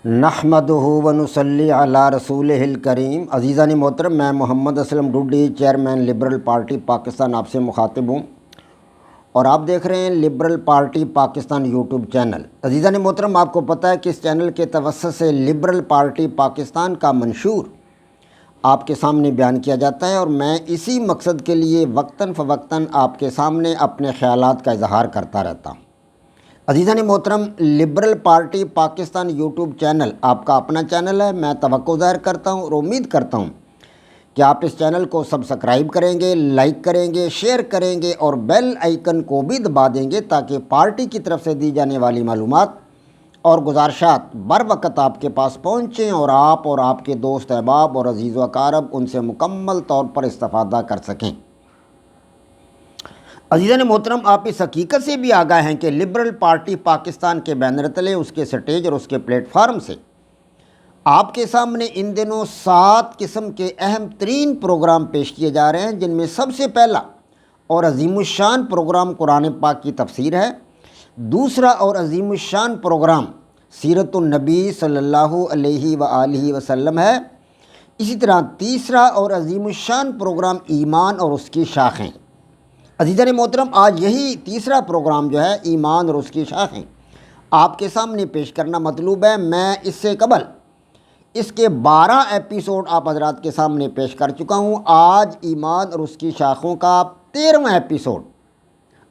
نحمدہ ونصلی علی رسولہ الکریم۔ عزیزان محترم، میں Muhammad Aslam Dodi, chairman liberal party Pakistan, آپ سے مخاطب ہوں اور آپ دیکھ رہے ہیں liberal party Pakistan YouTube channel. عزیزان محترم، آپ کو پتہ ہے کہ اس چینل کے توسط سے لبرل پارٹی پاکستان کا منشور آپ کے سامنے بیان کیا جاتا ہے اور میں اسی مقصد کے لیے وقتاً فوقتاً آپ کے سامنے اپنے خیالات کا اظہار کرتا رہتا ہوں۔ عزیزان محترم، liberal party Pakistan YouTube channel آپ کا اپنا چینل ہے۔ میں توقع ظاہر کرتا ہوں اور امید کرتا ہوں کہ آپ اس چینل کو سبسکرائب کریں گے، لائک کریں گے، شیئر کریں گے اور بیل آئیکن کو بھی دبا دیں گے تاکہ پارٹی کی طرف سے دی جانے والی معلومات اور گزارشات بر وقت آپ کے پاس پہنچیں اور آپ کے دوست احباب اور عزیز و اقارب ان سے مکمل طور پر استفادہ کر سکیں۔ عزیزان محترم، آپ اس حقیقت سے بھی آگاہ ہیں کہ لبرل پارٹی پاکستان کے بینر تلے، اس کے سٹیج اور اس کے پلیٹ فارم سے آپ کے سامنے ان دنوں 7 قسم کے اہم ترین پروگرام پیش کیے جا رہے ہیں، جن میں سب سے پہلا اور عظیم الشان پروگرام قرآن پاک کی تفسیر ہے، دوسرا اور عظیم الشان پروگرام سیرت النبی صلی اللہ علیہ وآلہ وسلم ہے، اسی طرح تیسرا اور عظیم الشان پروگرام ایمان اور اس کی شاخیں۔ عزیزان محترم، آج یہی تیسرا پروگرام جو ہے ایمان اور اس کی شاخیں آپ کے سامنے پیش کرنا مطلوب ہے۔ میں اس سے قبل اس کے 12 ایپیسوڈ آپ حضرات کے سامنے پیش کر چکا ہوں۔ آج ایمان اور اس کی شاخوں کا 13واں ایپیسوڈ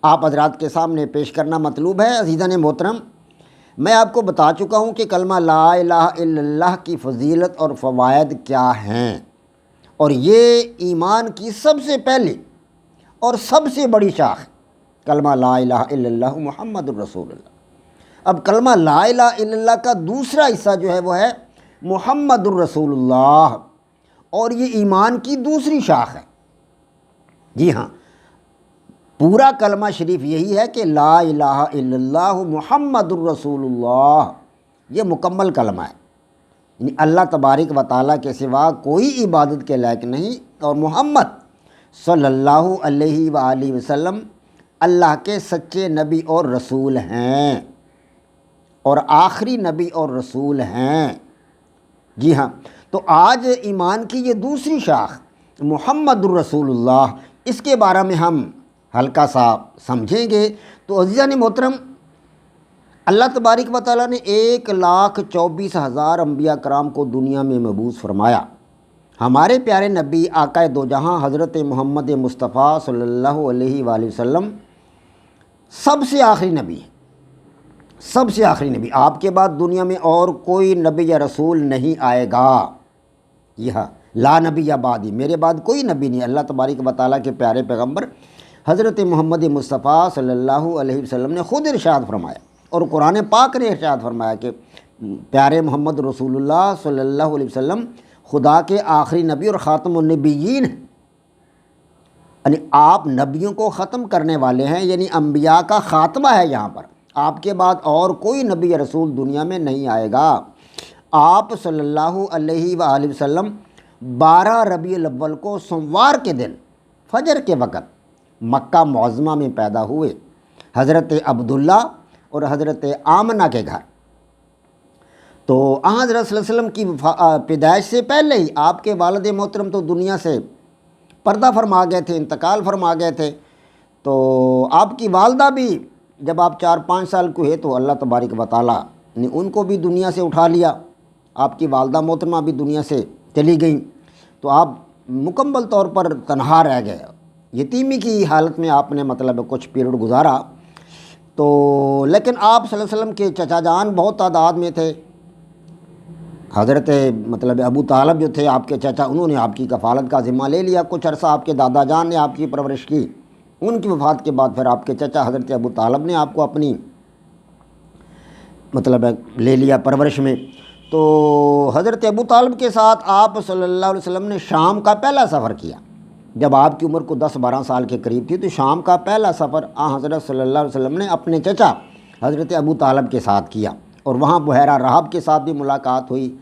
آپ حضرات کے سامنے پیش کرنا مطلوب ہے۔ عزیزان محترم، میں آپ کو بتا چکا ہوں کہ کلمہ لا الہ الا اللہ کی فضیلت اور فوائد کیا ہیں، اور یہ ایمان کی سب سے پہلی اور سب سے بڑی شاخ کلمہ لا الہ الا اللہ محمد الرسول اللہ۔ اب کلمہ لا الہ الا اللہ کا دوسرا حصہ جو ہے وہ ہے محمد الرسول اللہ، اور یہ ایمان کی دوسری شاخ ہے۔ جی ہاں، پورا کلمہ شریف یہی ہے کہ لا الہ الا اللہ محمد الرسول اللہ، یہ مکمل کلمہ ہے، یعنی اللہ تبارک و تعالیٰ کے سوا کوئی عبادت کے لائق نہیں، اور محمد صلی اللہ علیہ وآلہ وسلم اللہ کے سچے نبی اور رسول ہیں اور آخری نبی اور رسول ہیں۔ جی ہاں، تو آج ایمان کی یہ دوسری شاخ محمد الرسول اللہ، اس کے بارے میں ہم ہلکا سا سمجھیں گے۔ تو عزیزان محترم، اللہ تبارک و تعالیٰ نے 1,24,000 انبیاء کرام کو دنیا میں مبعوث فرمایا۔ ہمارے پیارے نبی آقا دو جہاں حضرت محمد مصطفیٰ صلی اللہ علیہ وآلہ وسلم سب سے آخری نبی ہیں، سب سے آخری نبی۔ آپ کے بعد دنیا میں اور کوئی نبی یا رسول نہیں آئے گا۔ یہ لا نبی یا بعدی، میرے بعد کوئی نبی نہیں۔ اللہ تبارک و تعالیٰ کے پیارے پیغمبر حضرت محمد مصطفیٰ صلی اللہ علیہ وسلم نے خود ارشاد فرمایا، اور قرآن پاک نے ارشاد فرمایا کہ پیارے محمد رسول اللہ صلی اللہ علیہ وسلم خدا کے آخری نبی اور خاتم النبیین ہیں، یعنی آپ نبیوں کو ختم کرنے والے ہیں، یعنی انبیاء کا خاتمہ ہے یہاں پر۔ آپ کے بعد اور کوئی نبی یا رسول دنیا میں نہیں آئے گا۔ آپ صلی اللہ علیہ وآلہ وسلم 12 ربیع الاول کو سوموار کے دن فجر کے وقت مکہ معظمہ میں پیدا ہوئے، حضرت عبداللہ اور حضرت آمنہ کے گھر۔ تو حضرت صلی اللہ علیہ وسلم کی پیدائش سے پہلے ہی آپ کے والد محترم تو دنیا سے پردہ فرما گئے تھے، انتقال فرما گئے تھے۔ تو آپ کی والدہ بھی جب آپ 4-5 سال کو ہوئے تو اللہ تبارک و تعالیٰ نے ان کو بھی دنیا سے اٹھا لیا۔ آپ کی والدہ محترمہ بھی دنیا سے چلی گئیں، تو آپ مکمل طور پر تنہا رہ گئے، یتیمی کی حالت میں آپ نے کچھ پیریڈ گزارا۔ تو لیکن آپ صلی اللہ علیہ وسلم کے چچا جان بہت تعداد میں تھے۔ حضرت ابو طالب جو تھے آپ کے چچا، انہوں نے آپ کی کفالت کا ذمہ لے لیا۔ کچھ عرصہ آپ کے دادا جان نے آپ کی پرورش کی، ان کی وفات کے بعد پھر آپ کے چچا حضرت ابو طالب نے آپ کو اپنی لے لیا پرورش میں۔ تو حضرت ابو طالب کے ساتھ آپ صلی اللہ علیہ وسلم نے شام کا پہلا سفر کیا۔ جب آپ کی عمر کو 10-12 سال کے قریب تھی تو شام کا پہلا سفر حضرت صلی اللہ علیہ وسلم نے اپنے چچا حضرت ابو طالب کے ساتھ کیا، اور وہاں بحیرہ رحب کے ساتھ بھی ملاقات ہوئی،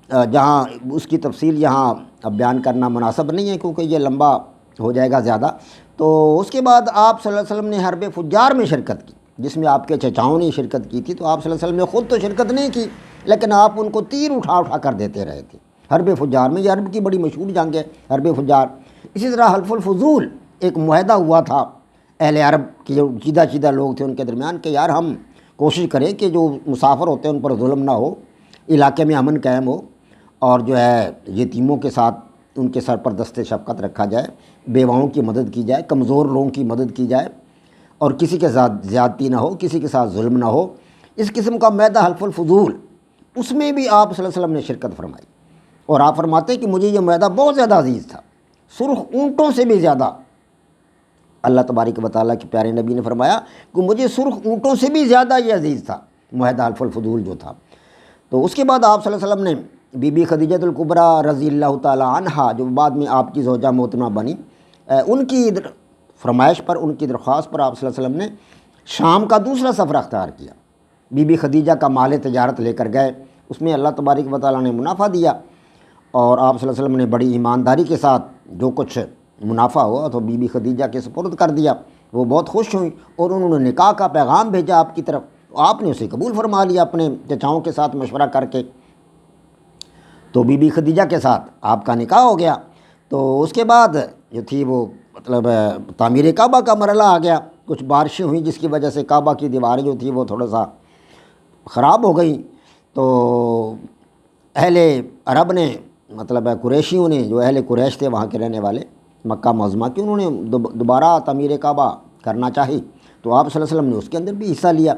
جہاں اس کی تفصیل یہاں اب بیان کرنا مناسب نہیں ہے کیونکہ یہ لمبا ہو جائے گا زیادہ۔ تو اس کے بعد آپ صلی اللہ علیہ وسلم نے حرب فجار میں شرکت کی، جس میں آپ کے چچاؤں نے شرکت کی تھی۔ تو آپ صلی اللہ علیہ وسلم نے خود تو شرکت نہیں کی، لیکن آپ ان کو تیر اٹھا اٹھا کر دیتے رہے تھے۔ حرب فجار میں، یہ عرب کی بڑی مشہور جنگ ہے حرب فجار۔ اسی طرح حلف الفضول ایک معاہدہ ہوا تھا اہل عرب کے جو چیدہ چیدہ لوگ تھے ان کے درمیان کہ یار ہم کوشش کریں کہ جو مسافر ہوتے ہیں ان پر ظلم نہ ہو، علاقے میں امن قائم ہو، اور جو ہے یتیموں کے ساتھ ان کے سر پر دست شفقت رکھا جائے، بیواؤں کی مدد کی جائے، کمزور لوگوں کی مدد کی جائے، اور کسی کے ساتھ زیادتی نہ ہو، کسی کے ساتھ ظلم نہ ہو۔ اس قسم کا معاہدہ حلف الفضول، اس میں بھی آپ صلی اللہ علیہ وسلم نے شرکت فرمائی، اور آپ فرماتے ہیں کہ مجھے یہ معاہدہ بہت زیادہ عزیز تھا، سرخ اونٹوں سے بھی زیادہ۔ اللہ تبارک و تعالیٰ کے پیارے نبی نے فرمایا کہ مجھے سرخ اونٹوں سے بھی زیادہ یہ عزیز تھا معاہدہ حلف الفضول جو تھا۔ تو اس کے بعد آپ صلی اللہ علیہ وسلم نے بی بی خدیجہ الکبریٰ رضی اللہ تعالیٰ عنہا، جو بعد میں آپ کی زوجہ محترمہ بنی، ان کی فرمائش پر، ان کی درخواست پر آپ صلی اللہ علیہ وسلم نے شام کا دوسرا سفر اختیار کیا۔ بی بی خدیجہ کا مال تجارت لے کر گئے، اس میں اللہ تبارک و تعالیٰ نے منافع دیا، اور آپ صلی اللہ علیہ وسلم نے بڑی ایمانداری کے ساتھ جو کچھ منافع ہوا تو بی بی خدیجہ کے سپرد کر دیا۔ وہ بہت خوش ہوئیں اور انہوں نے نکاح کا پیغام بھیجا آپ کی طرف، آپ نے اسے قبول فرما لیا اپنے چچاؤں کے ساتھ مشورہ کر کے۔ تو بی بی خدیجہ کے ساتھ آپ کا نکاح ہو گیا۔ تو اس کے بعد جو تھی وہ مطلب تعمیر کعبہ کا مرحلہ آ گیا، کچھ بارشیں ہوئیں جس کی وجہ سے کعبہ کی دیواریں جو تھی وہ تھوڑا سا خراب ہو گئیں۔ تو اہل عرب نے مطلب قریشیوں نے، جو اہل قریش تھے وہاں کے رہنے والے مکہ معظمہ کے، انہوں نے دوبارہ تعمیر کعبہ کرنا چاہی، تو آپ صلی اللہ علیہ وسلم نے اس کے اندر بھی حصہ لیا،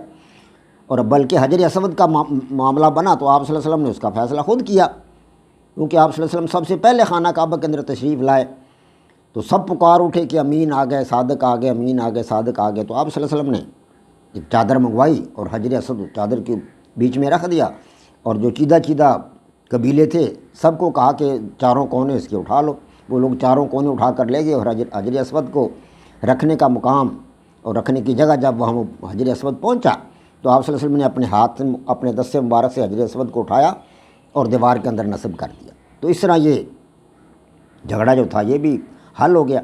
اور بلکہ حجر اسود کا معاملہ بنا تو آپ صلی اللہ علیہ وسلم نے اس کا فیصلہ خود کیا، کیونکہ آپ صلی اللہ علیہ وسلم سب سے پہلے خانہ کعبہ کے اندر تشریف لائے۔ تو سب پکار اٹھے کہ امین آ گئے، صادق آ گئے، امین آ گئے، صادق آ گئے۔ تو آپ صلی اللہ علیہ وسلم نے ایک چادر منگوائی اور حجر اسود چادر کے بیچ میں رکھ دیا، اور جو چیدہ چیدہ قبیلے تھے سب کو کہا کہ چاروں کونے اس کے اٹھا لو۔ وہ لوگ چاروں کونے اٹھا کر لے گئے، اور حجر اسود کو رکھنے کا مقام اور رکھنے کی جگہ جب وہاں حجر اسود پہنچا تو آپ صلی اللہ علیہ وسلم نے اپنے ہاتھ سے، اپنے دست مبارک سے حجر اسود کو اٹھایا اور دیوار کے اندر نصب کر دیا۔ تو اس طرح یہ جھگڑا جو تھا یہ بھی حل ہو گیا۔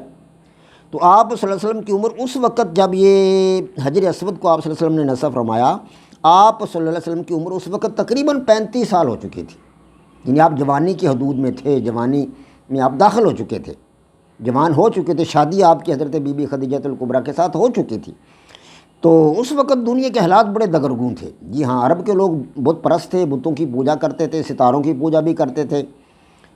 تو آپ صلی اللہ علیہ وسلم کی عمر اس وقت جب یہ حجر اسود کو آپ صلی اللہ علیہ وسلم نے نصب فرمایا، آپ صلی اللہ علیہ وسلم کی عمر اس وقت تقریباً 35 سال ہو چکی تھی، یعنی آپ جوانی کی حدود میں تھے، جوانی میں آپ داخل ہو چکے تھے، جوان ہو چکے تھے، شادی آپ کی حضرت بی بی خدیجہ الکبریٰ کے ساتھ ہو چکی تھی۔ تو اس وقت دنیا کے حالات بڑے دگرگوں تھے۔ جی ہاں، عرب کے لوگ بت پرست تھے، بتوں کی پوجا کرتے تھے، ستاروں کی پوجا بھی کرتے تھے۔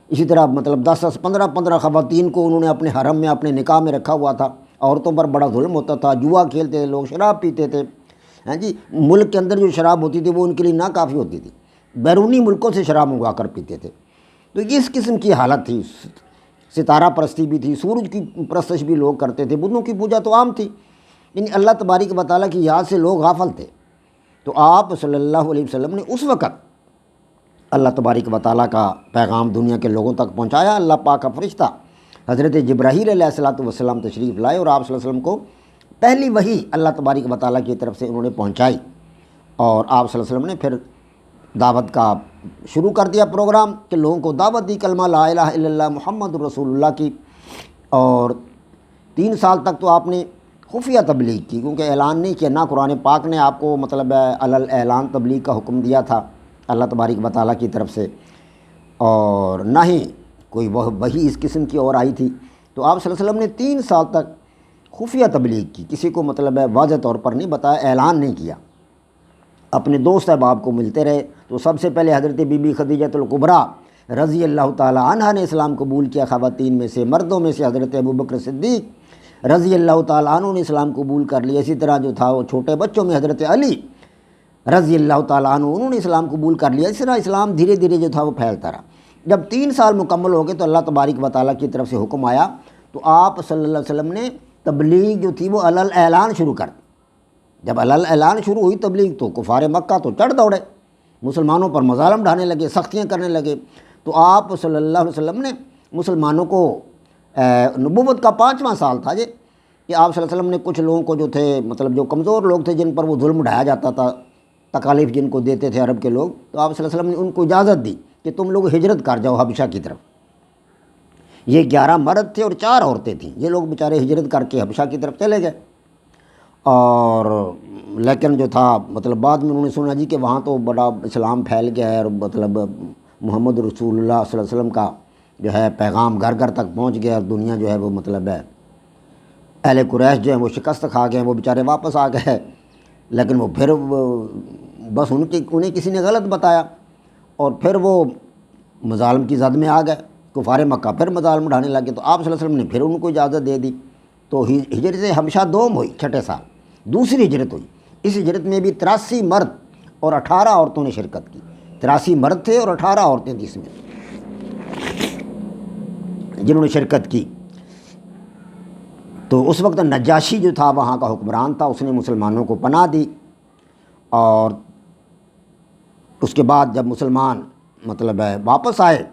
اسی طرح مطلب 10 15 خواتین کو انہوں نے اپنے حرم میں، اپنے نکاح میں رکھا ہوا تھا۔ عورتوں پر بڑا ظلم ہوتا تھا، جوا کھیلتے تھے لوگ، شراب پیتے تھے۔ ہاں جی، ملک کے اندر جو شراب ہوتی تھی وہ ان کے لیے ناکافی ہوتی تھی، بیرونی ملکوں سے شراب منگوا کر پیتے تھے۔ تو اس قسم کی حالت تھی۔ ستارہ پرستی بھی تھی، سورج کی پرستش بھی لوگ کرتے تھے، بتوں کی پوجا تو عام تھی، یعنی اللہ تبارک و تعالیٰ کی یاد سے لوگ غافل تھے۔ تو آپ صلی اللہ علیہ وسلم نے اس وقت اللہ تبارک و تعالیٰ کا پیغام دنیا کے لوگوں تک پہنچایا۔ اللہ پاک کا فرشتہ حضرت جبرائیل علیہ السلام تشریف لائے اور آپ صلی اللہ علیہ وسلم کو پہلی وحی اللہ تبارک و تعالیٰ کی طرف سے انہوں نے پہنچائی، اور آپ صلی اللہ علیہ وسلم نے پھر دعوت کا شروع کر دیا پروگرام کہ لوگوں کو دعوت دی کلمہ لا الہ الا اللہ محمد رسول اللہ کی۔ اور 3 سال تک تو آپ نے خفیہ تبلیغ کی، کیونکہ اعلان نہیں کیا، نہ قرآن پاک نے آپ کو مطلب علی اعلان تبلیغ کا حکم دیا تھا اللہ تبارک و تعالیٰ کی طرف سے، اور نہ ہی کوئی وحی اس قسم کی اور آئی تھی۔ تو آپ صلی اللہ علیہ وسلم نے 3 سال تک خفیہ تبلیغ کی، کسی کو مطلب واضح طور پر نہیں بتایا، اعلان نہیں کیا، اپنے دوست احباب کو ملتے رہے۔ تو سب سے پہلے حضرت بی بی خدیجہ الکبریٰ رضی اللہ تعالیٰ عنہا نے اسلام قبول کیا، خواتین میں سے، مردوں میں سے حضرت ابوبکر صدیق رضی اللہ تعالیٰ عنہ نے اسلام قبول کر لیا۔ اسی طرح جو تھا وہ چھوٹے بچوں میں حضرت علی رضی اللہ تعالیٰ عنہ انہوں نے اسلام قبول کر لیا۔ اس طرح اسلام دھیرے دھیرے جو تھا وہ پھیلتا رہا۔ جب 3 سال مکمل ہو گئے تو اللہ تبارک و تعالیٰ کی طرف سے حکم آیا، تو آپ صلی اللہ علیہ وسلم نے تبلیغ جو تھی وہ علل اعلان شروع کر دی۔ جب علل اعلان شروع ہوئی تبلیغ تو کفار مکہ تو چڑھ دوڑے، مسلمانوں پر مظالم ڈھانے لگے، سختیاں کرنے لگے۔ تو آپ صلی اللہ علیہ وسلم نے مسلمانوں کو، نبوت کا 5واں سال تھا یہ، کہ آپ صلی اللہ علیہ وسلم نے کچھ لوگوں کو جو تھے مطلب جو کمزور لوگ تھے جن پر وہ ظلم ڈھایا جاتا تھا، تکالیف جن کو دیتے تھے عرب کے لوگ، تو آپ صلی اللہ علیہ وسلم نے ان کو اجازت دی کہ تم لوگ ہجرت کر جاؤ حبشہ کی طرف۔ یہ 11 مرد تھے اور 4 عورتیں تھیں، یہ لوگ بیچارے ہجرت کر کے حبشہ کی طرف چلے گئے۔ اور لیکن جو تھا مطلب بعد میں انہوں نے سنا جی کہ وہاں تو بڑا اسلام پھیل گیا ہے اور مطلب محمد رسول اللہ صلی اللہ علیہ وسلم کا جو ہے پیغام گھر گھر تک پہنچ گیا اور دنیا جو ہے وہ مطلب ہے اہل قریش جو ہیں وہ شکست کھا گئے ہیں، وہ بیچارے واپس آ گئے، لیکن وہ پھر بس انہیں کسی نے غلط بتایا اور پھر وہ مظالم کی زد میں آ گئے، کفار مکہ پھر مظالم اٹھانے لگے، تو آپ صلی اللہ علیہ وسلم نے پھر ان کو اجازت دے دی، تو ہجرت حبشہ دوم ہوئی، چھٹے سال دوسری ہجرت ہوئی۔ اس ہجرت میں بھی 83 مرد اور 18 عورتوں نے شرکت کی، 83 مرد تھے اور 18 عورتیں تھیں اس میں جنہوں نے شرکت کی۔ تو اس وقت نجاشی جو تھا وہاں کا حکمران تھا، اس نے مسلمانوں کو پناہ دی، اور اس کے بعد جب مسلمان مطلب ہے واپس آئے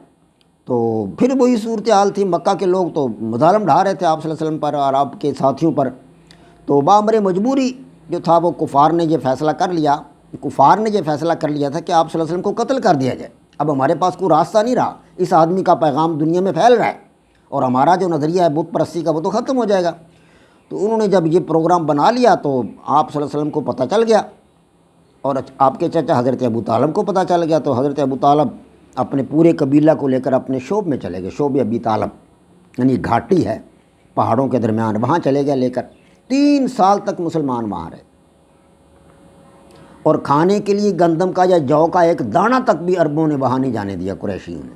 تو پھر وہی صورتحال تھی، مکہ کے لوگ تو مظالم ڈھا رہے تھے آپ صلی اللہ علیہ وسلم پر اور آپ کے ساتھیوں پر، تو بامر مجبوری جو تھا وہ کفار نے یہ فیصلہ کر لیا تھا کہ آپ صلی اللہ علیہ وسلم کو قتل کر دیا جائے۔ اب ہمارے پاس کوئی راستہ نہیں رہا، اس آدمی کا پیغام دنیا میں پھیل رہا ہے اور ہمارا جو نظریہ ہے بت پرستی کا وہ تو ختم ہو جائے گا۔ تو انہوں نے جب یہ پروگرام بنا لیا تو آپ صلی اللہ علیہ وسلم کو پتہ چل گیا اور آپ کے چچا حضرت ابو طالب کو پتہ چل گیا، تو حضرت ابو طالب اپنے پورے قبیلہ کو لے کر اپنے شوب میں چلے گئے، شوب ابی طالب یعنی گھاٹی ہے پہاڑوں کے درمیان، وہاں چلے گئے لے کر۔ 3 سال تک مسلمان وہاں رہے اور کھانے کے لیے گندم کا یا جو کا ایک دانہ تک بھی عربوں نے وہاں نہیں جانے دیا، قریشیوں نے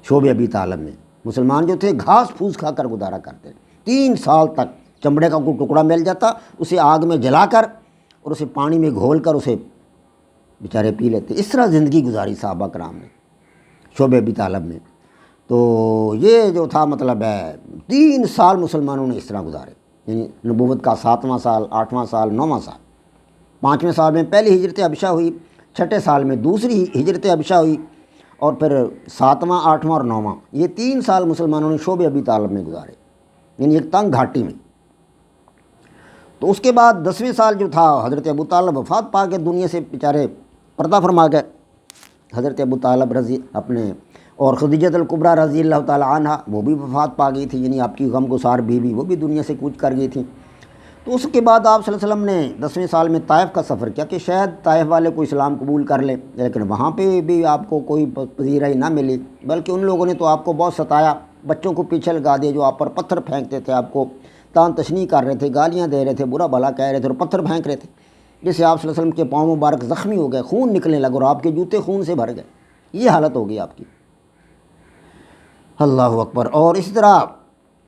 شوب ابی طالب میں۔ مسلمان جو تھے گھاس پھوس کھا کر گزارا کرتے، 3 سال تک چمڑے کا کوئی ٹکڑا مل جاتا اسے آگ میں جلا کر اور اسے پانی میں گھول کر اسے بیچارے پی لیتے۔ اس طرح زندگی گزاری صحابہ کرام نے شعبہ ابی طالب میں۔ تو یہ جو تھا مطلب ہے 3 سال مسلمانوں نے اس طرح گزارے، یعنی نبوت کا 7واں سال، 8واں سال، 9واں سال۔ 5ویں سال میں پہلی ہجرت حبشہ ہوئی، چھٹے سال میں دوسری ہجرت حبشہ ہوئی، اور پھر 7واں، 8واں اور 9واں، یہ 3 سال مسلمانوں نے شعبہ ابی طالب میں گزارے، یعنی ایک تنگ گھاٹی میں۔ تو اس کے بعد 10ویں سال جو تھا حضرت ابو طالب وفات پا کے دنیا سے بیچارے پردہ فرما گئے۔ حضرت ابو طالب رضی اپنے اور خدیجۃ الکبریٰ رضی اللہ تعالی عنہ وہ بھی وفات پا گئی تھی، یعنی آپ کی غمگسار بیوی، وہ بھی دنیا سے کوچ کر گئی تھی۔ تو اس کے بعد آپ صلی اللہ علیہ وسلم نے 10ویں سال میں طائف کا سفر کیا کہ شاید طائف والے کو اسلام قبول کر لیں، لیکن وہاں پہ بھی آپ کو کوئی پذیرائی نہ ملی، بلکہ ان لوگوں نے تو آپ کو بہت ستایا، بچوں کو پیچھے لگا دیا، جو آپ پر پتھر پھینکتے تھے، آپ کو تان تشنیع کر رہے تھے، گالیاں دے رہے تھے، برا بھلا کہہ رہے تھے اور پتھر پھینک رہے تھے، جس سے آپ صلی اللہ علیہ وسلم کے پاؤں مبارک زخمی ہو گئے، خون نکلنے لگا اور آپ کے جوتے خون سے بھر گئے۔ یہ حالت ہوگی آپ کی، اللہ اکبر۔ اور اسی طرح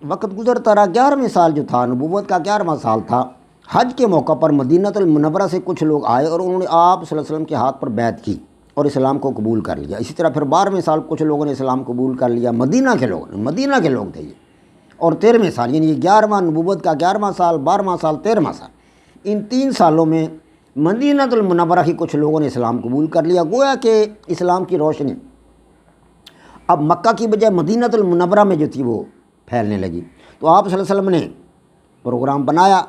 وقت گزرتا رہا، 11ویں سال جو تھا نبوت کا 11واں سال تھا، حج کے موقع پر مدینہ المنورہ سے کچھ لوگ آئے اور انہوں نے آپ صلی اللہ علیہ وسلم کے ہاتھ پر بیعت کی اور اسلام کو قبول کر لیا۔ اسی طرح پھر 12ویں سال کچھ لوگوں نے اسلام قبول کر لیا، مدینہ کے لوگ تھے یہ۔ اور 13ویں سال یعنی یہ 11واں نبوت کا 11واں سال، 12واں سال، 13واں سال، ان 3 سالوں میں مدینہ المنورہ کی کچھ لوگوں نے اسلام قبول کر لیا، گویا کہ اسلام کی روشنی اب مکہ کی بجائے مدینہ المنورہ میں جو تھی وہ پھیلنے لگی۔ تو آپ صلی اللہ علیہ وسلم نے پروگرام بنایا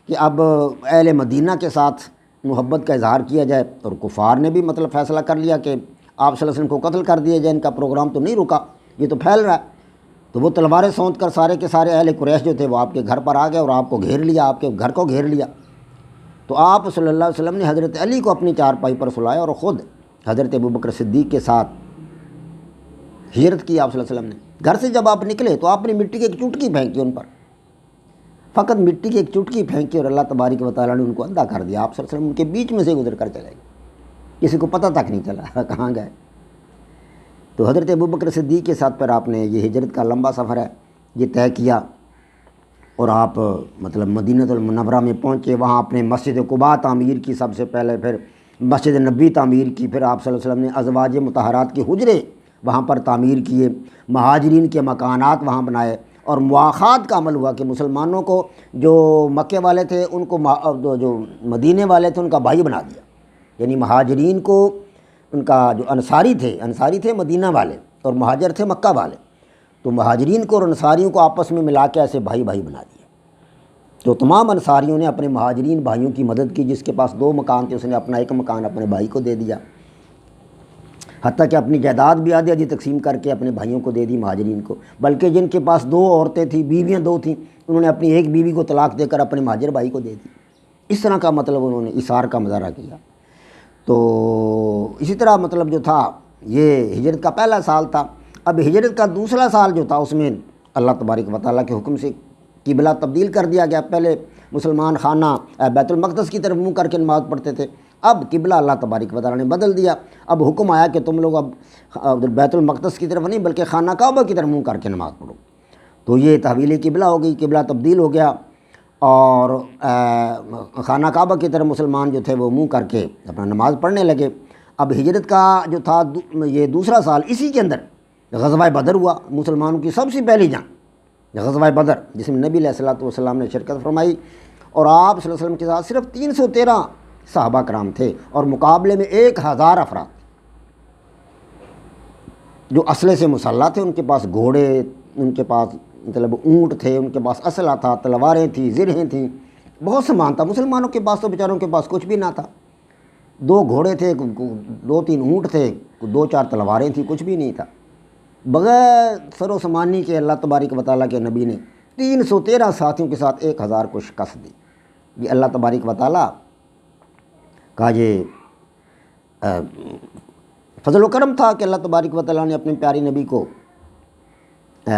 کہ اب اہل مدینہ کے ساتھ محبت کا اظہار کیا جائے، اور کفار نے بھی مطلب فیصلہ کر لیا کہ آپ صلی اللہ علیہ وسلم کو قتل کر دیا جائے، ان کا پروگرام تو نہیں رکا، یہ تو پھیل رہا ہے۔ تو وہ تلواریں سونت کر سارے کے سارے اہل قریش جو تھے وہ آپ کے گھر پر آ گئے اور آپ کو گھیر لیا، آپ کے گھر کو گھیر لیا۔ تو آپ صلی اللہ علیہ وسلم نے حضرت علی کو اپنی چارپائی پر سلایا اور خود حضرت ابوبکر صدیق کے ساتھ ہجرت کی آپ صلی اللہ علیہ وسلم نے۔ گھر سے جب آپ نکلے تو آپ نے مٹی کی ایک چٹکی پھینکی ان پر، فقط مٹی کی ایک چٹکی پھینکی اور اللہ تبارک و تعالیٰ نے ان کو اندھا کر دیا۔ آپ صلی اللہ علیہ وسلم ان کے بیچ میں سے گزر کر چلے گئے، کسی کو پتہ تک نہیں چلا کہاں گئے۔ تو حضرت ابوبکر صدیق کے ساتھ پھر آپ نے یہ ہجرت کا لمبا سفر ہے یہ طے کیا، اور آپ مطلب مدینہ المنورہ میں پہنچے، وہاں اپنے مسجد قباء تعمیر کی سب سے پہلے، پھر مسجد نبی تعمیر کی، پھر آپ صلی اللہ علیہ وسلم نے ازواج مطہرات کے حجرے وہاں پر تعمیر کیے، مہاجرین کے مکانات وہاں بنائے، اور مواخات کا عمل ہوا کہ مسلمانوں کو جو مکے والے تھے ان کو جو مدینے والے تھے ان کا بھائی بنا دیا، یعنی مہاجرین کو ان کا جو انصاری تھے مدینہ والے اور مہاجر تھے مکہ والے، تو مہاجرین کو اور انصاریوں کو آپس میں ملا کے ایسے بھائی بھائی بنا دیا۔ تو تمام انصاریوں نے اپنے مہاجرین بھائیوں کی مدد کی، جس کے پاس 2 مکان تھے اس نے اپنا 1 مکان اپنے بھائی کو دے دیا، حتیٰ کہ اپنی جائیداد بھی آدھی آدھی تقسیم کر کے اپنے بھائیوں کو دے دی مہاجرین کو، بلکہ جن کے پاس 2 عورتیں تھیں، بیویاں 2 تھیں، انہوں نے اپنی ایک بیوی کو طلاق دے کر اپنے مہاجر بھائی کو دے دی۔ اس طرح کا مطلب انہوں نے اثار کا مظاہرہ کیا۔ تو اسی طرح مطلب جو تھا یہ ہجرت کا پہلا سال تھا۔ اب ہجرت کا دوسرا سال جو تھا اس میں اللہ تبارک و تعالیٰ کے حکم سے قبلہ تبدیل کر دیا گیا۔ پہلے مسلمان خانہ بیت المقدس کی طرف منہ کر کے نماز پڑھتے تھے، اب قبلہ اللہ تبارک و تعالیٰ نے بدل دیا۔ اب حکم آیا کہ تم لوگ اب بیت المقدس کی طرف نہیں بلکہ خانہ کعبہ کی طرف منہ کر کے نماز پڑھو۔ تو یہ تحویل قبلہ ہو گئی، قبلہ تبدیل ہو گیا، اور خانہ کعبہ کی طرف مسلمان جو تھے وہ منہ کر کے اپنا نماز پڑھنے لگے۔ اب ہجرت کا جو تھا یہ دوسرا سال، اسی کے اندر غزوہ بدر ہوا، مسلمانوں کی سب سے پہلی جنگ غزوہ بدر، جس میں نبی علیہ الصلوۃ والسلام نے شرکت فرمائی، اور آپ صلی اللہ علیہ وسلم کے ساتھ صرف 313 صحابہ کرام تھے، اور مقابلے میں 1000 افراد جو اسلحے سے مسلح تھے، ان کے پاس گھوڑے، ان کے پاس مطلب اونٹ تھے، ان کے پاس اسلحہ تھا، تلواریں تھیں، زرہیں تھیں، بہت سامان تھا۔ مسلمانوں کے پاس تو بیچاروں کے پاس کچھ بھی نہ تھا، 2 گھوڑے تھے، 2-3 اونٹ تھے، 2-4 تلواریں تھیں، کچھ بھی نہیں تھا۔ بغیر سر و سامانی کے اللہ تبارک و تعالیٰ کے نبی نے 313 ساتھیوں کے ساتھ 1000 کو شکست دی۔ یہ اللہ تبارک و تعالیٰ کا یہ فضل و کرم تھا کہ اللہ تبارک و تعالیٰ نے اپنے پیارے نبی کو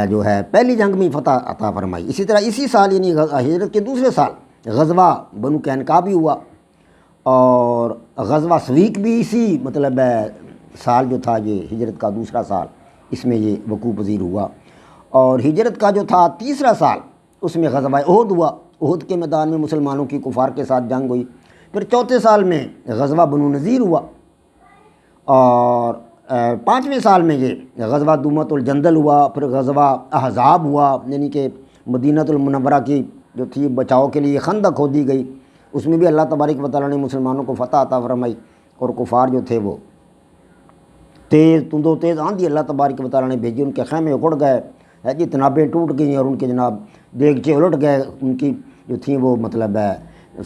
جو ہے پہلی جنگ میں فتح عطا فرمائی۔ اسی طرح اسی سال یعنی ہجرت کے دوسرے سال غزوہ بنو قینقاع بھی ہوا، اور غزوہ سویق بھی اسی مطلب سال جو تھا یہ ہجرت کا دوسرا سال، اس میں یہ وقوع پذیر ہوا۔ اور ہجرت کا جو تھا تیسرا سال اس میں غزوہ احد ہوا، احد کے میدان میں مسلمانوں کی کفار کے ساتھ جنگ ہوئی۔ پھر چوتھے سال میں غزوہ بنو نذیر ہوا، اور 5ویں سال میں یہ غزوہ دومۃ الجندل ہوا۔ پھر غزوہ احزاب ہوا، یعنی کہ مدینہ المنورہ کی جو تھی بچاؤ کے لیے خندق کھودی گئی، اس میں بھی اللہ تبارک و تعالیٰ نے مسلمانوں کو فتح عطا فرمائی، اور کفار جو تھے وہ تند و تیز آندھی اللہ تبارک و تعالیٰ نے بھیجی، ان کے خیمے اکھڑ گئے، جی تنابیں ٹوٹ گئیں، اور ان کے جناب دیگچے الٹ گئے، ان کی جو تھیں وہ مطلب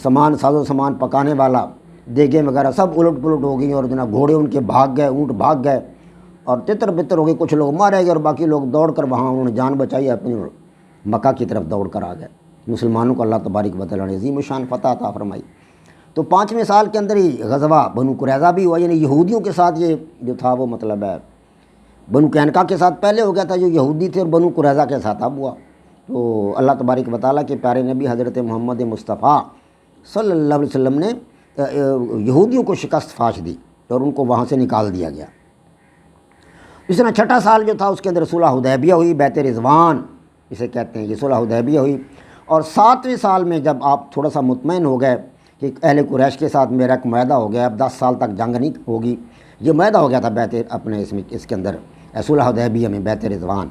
سامان ساز و سامان پکانے والا دیگیں وغیرہ سب الٹ پلٹ ہو گئیں، اور جناب گھوڑے ان کے بھاگ گئے، اونٹ بھاگ گئے، اور تتر بتر ہو گئے، کچھ لوگ مارے گئے، اور باقی لوگ دوڑ کر وہاں انہوں نے جان بچائی، اپنی مکہ کی طرف دوڑ کر آ گئے۔ مسلمانوں کو اللہ تبارک و تعالیٰ نے عظیم الشان فتح عطا فرمائی۔ تو 5ویں سال کے اندر ہی غزوہ بنو قریظہ بھی ہوا، یعنی یہودیوں کے ساتھ یہ جو تھا وہ مطلب بنو قینقاع کے ساتھ پہلے ہو گیا تھا جو یہودی تھے، اور بنو قریظہ کے ساتھ اب ہوا۔ تو اللہ تبارک و تعالیٰ کے پیارے نبی حضرت محمد مصطفیٰ صلی اللہ علیہ وسلم نے یہودیوں کو شکست فاش دی، اور ان کو وہاں سے نکال دیا گیا۔ اس طرح چھٹا سال جو تھا اس کے اندر صلح حدیبیہ ہوئی، بیت رضوان اسے کہتے ہیں، یہ صلح حدیبیہ ہوئی۔ اور 7ویں سال میں جب آپ تھوڑا سا مطمئن ہو گئے کہ اہل قریش کے ساتھ میرا ایک معاہدہ ہو گیا، اب 10 سال تک جنگ نہیں ہوگی، یہ معاہدہ ہو گیا تھا بیت اپنے اس کے اندر صلح حدیبیہ میں، بیت رضوان۔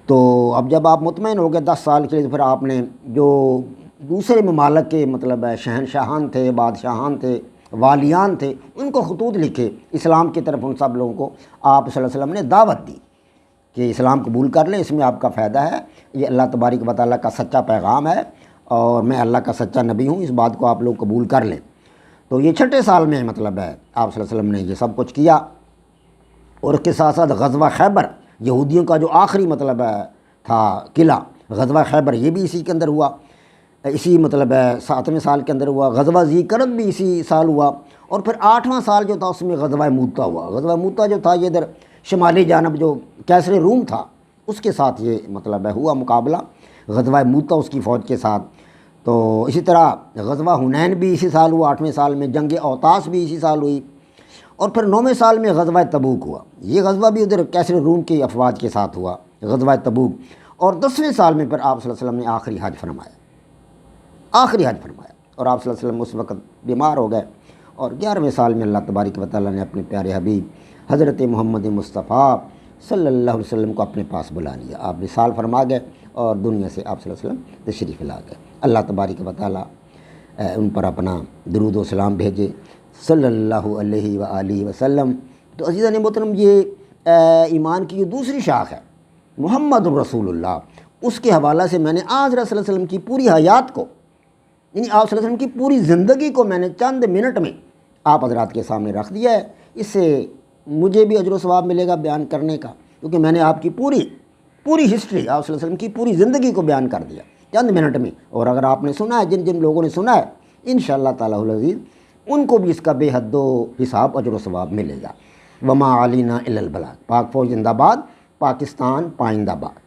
تو اب جب آپ مطمئن ہو گئے 10 سال کے لیے، پھر آپ نے جو دوسرے ممالک کے مطلب شہنشاہان تھے، بادشاہان تھے، والیان تھے، ان کو خطوط لکھے اسلام کی طرف، ان سب لوگوں کو آپ صلی اللہ علیہ وسلم نے دعوت دی کہ اسلام قبول کر لیں، اس میں آپ کا فائدہ ہے، یہ اللہ تبارک و تعالیٰ کا سچا پیغام ہے، اور میں اللہ کا سچا نبی ہوں، اس بات کو آپ لوگ قبول کر لیں۔ تو یہ چھٹے سال میں مطلب ہے آپ صلی اللہ علیہ وسلم نے یہ سب کچھ کیا۔ اور اس کے ساتھ ساتھ غزوہ خیبر، یہودیوں کا جو آخری مطلب تھا قلعہ، غزوہ خیبر، یہ بھی اسی کے اندر ہوا، اسی مطلب 7ویں سال کے اندر ہوا۔ غزوہ ذی قرد بھی اسی سال ہوا، اور پھر 8واں سال جو تھا اس میں غزوہ موتا ہوا۔ غزوہ موتا جو تھا یہ ادھر شمالی جانب جو کیسر روم تھا اس کے ساتھ یہ مطلب ہوا مقابلہ، غزوہ موتا اس کی فوج کے ساتھ۔ تو اسی طرح غزوہ حنین بھی اسی سال ہوا، 8ویں سال میں۔ جنگ اوطاس بھی اسی سال ہوئی، اور پھر 9ویں سال میں غزوہ تبوک ہوا، یہ غزوہ بھی ادھر کیسر روم کی افواج کے ساتھ ہوا، غزوہ تبوک۔ اور 10ویں سال میں پھر آپ صلی اللہ علیہ وسلم نے آخری حج فرمایا، اور آپ صلی اللہ علیہ وسلم اس وقت بیمار ہو گئے، اور 11ویں سال میں اللہ تبارک و تعالیٰ نے اپنے پیارے حبیب حضرت محمد مصطفیٰ صلی اللہ علیہ وسلم کو اپنے پاس بلا لیا۔ آپ وصال فرما گئے، اور دنیا سے آپ صلی اللہ علیہ وسلم تشریف لا گئے۔ اللہ تبارک و تعالیٰ ان پر اپنا درود و سلام بھیجے صلی اللہ علیہ وآلہ وسلم۔ تو عزیزان محترم، یہ ایمان کی یہ دوسری شاخ ہے، محمد رسول اللہ۔ اس کے حوالہ سے میں نے آج صلی اللہ علیہ وسلم کی پوری حیات کو، یعنی آپ صلی اللہ علیہ وسلم کی پوری زندگی کو میں نے چند منٹ میں آپ حضرات کے سامنے رکھ دیا ہے۔ اس سے مجھے بھی اجر و ثواب ملے گا بیان کرنے کا، کیونکہ میں نے آپ کی پوری ہسٹری، آپ صلی اللہ علیہ وسلم کی پوری زندگی کو بیان کر دیا چند منٹ میں۔ اور اگر آپ نے سنا ہے، جن لوگوں نے سنا ہے انشاءاللہ تعالی العزیز ان کو بھی اس کا بے حد و حساب اجر و ثواب ملے گا۔ وما علینا الا البلاغ۔ پاک فوج زندہ باد، پاکستان پائندہ باد۔